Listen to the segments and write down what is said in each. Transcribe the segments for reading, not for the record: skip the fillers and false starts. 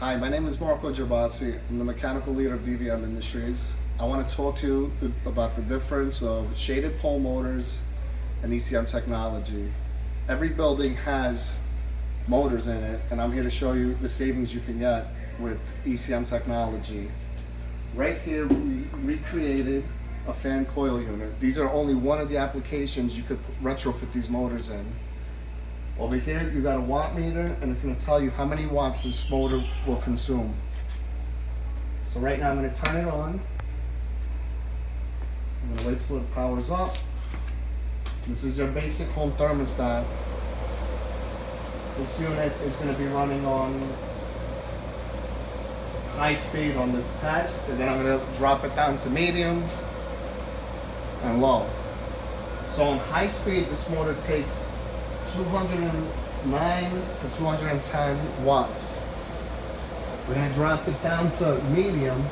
Hi, my name is Marco Gervasi. I'm the mechanical leader of DVM Industries. I want to talk to you about the difference of shaded pole motors and ECM technology. Every building has motors in it, and I'm here to show you the savings you can get with ECM technology. Right here, we recreated a fan coil unit. These are only one of the applications you could retrofit these motors in. Over here, you got a watt meter, and it's going to tell you how many watts this motor will consume. So right now, I'm going to turn it on. I'm going to wait till it powers up. This is your basic home thermostat. This unit is going to be running on high speed on this test, and then I'm going to drop it down to medium and low. So on high speed, this motor takes 209 to 210 watts. We're going to drop it down to medium,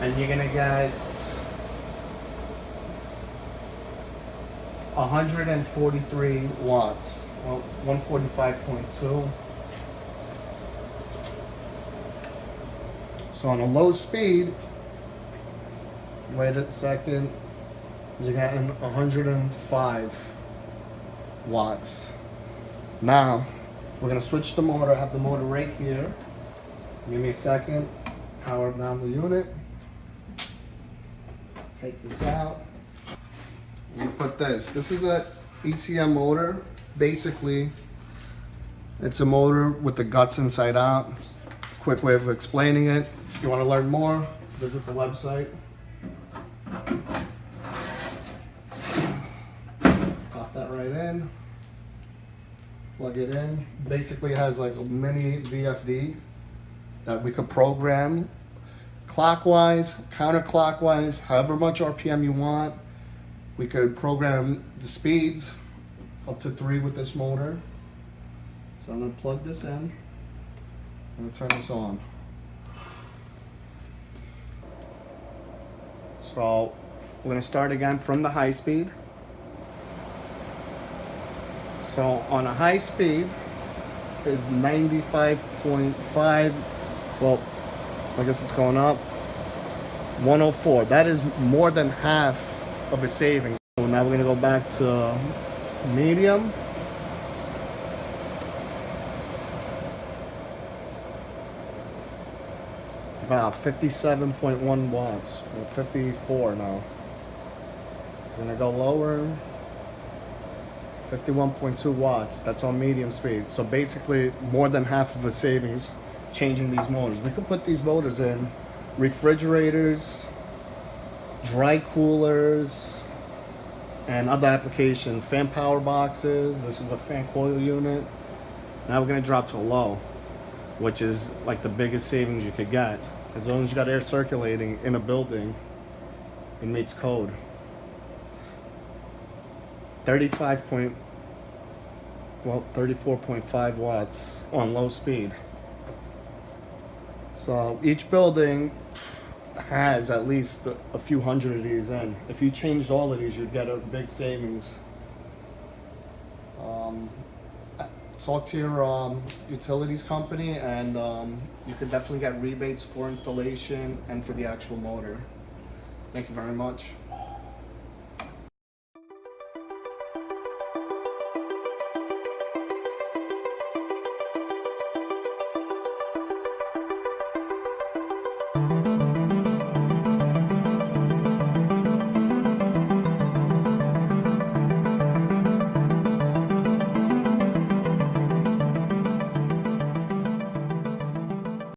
and you're going to get 143 watts. Well, 145.2. So on a low speed, wait a second, you're getting 105 watts. Now, we're gonna switch the motor. I have the motor right here. Give me a second, power down the unit. Take this out. You put this. This is a ECM motor. Basically, it's a motor with the guts inside out. Quick way of explaining it. If you wanna learn more, visit the website. That right in, plug it in. Basically has like a mini VFD that we could program clockwise, counterclockwise, however much RPM you want. We could program the speeds up to 3 with this motor. So I'm gonna plug this in. I'm gonna turn this on. So we're gonna start again from the high speed. So on a high speed is 95.5, well, I guess it's going up, 104. That is more than half of a savings. So now we're gonna go back to medium. About 57.1 watts, or 54 now. It's gonna go lower. 51.2 watts, that's on medium speed. So basically more than half of the savings changing these motors. We could put these motors in refrigerators, dry coolers, and other applications. Fan power boxes, this is a fan coil unit. Now we're gonna drop to low, which is like the biggest savings you could get. As long as you got air circulating in a building, it meets code. 34.5 watts on low speed. So each building has at least a few hundred of these in. If you changed all of these, you'd get a big savings. Talk to your utilities company, and you could definitely get rebates for installation and for the actual motor. Thank you very much.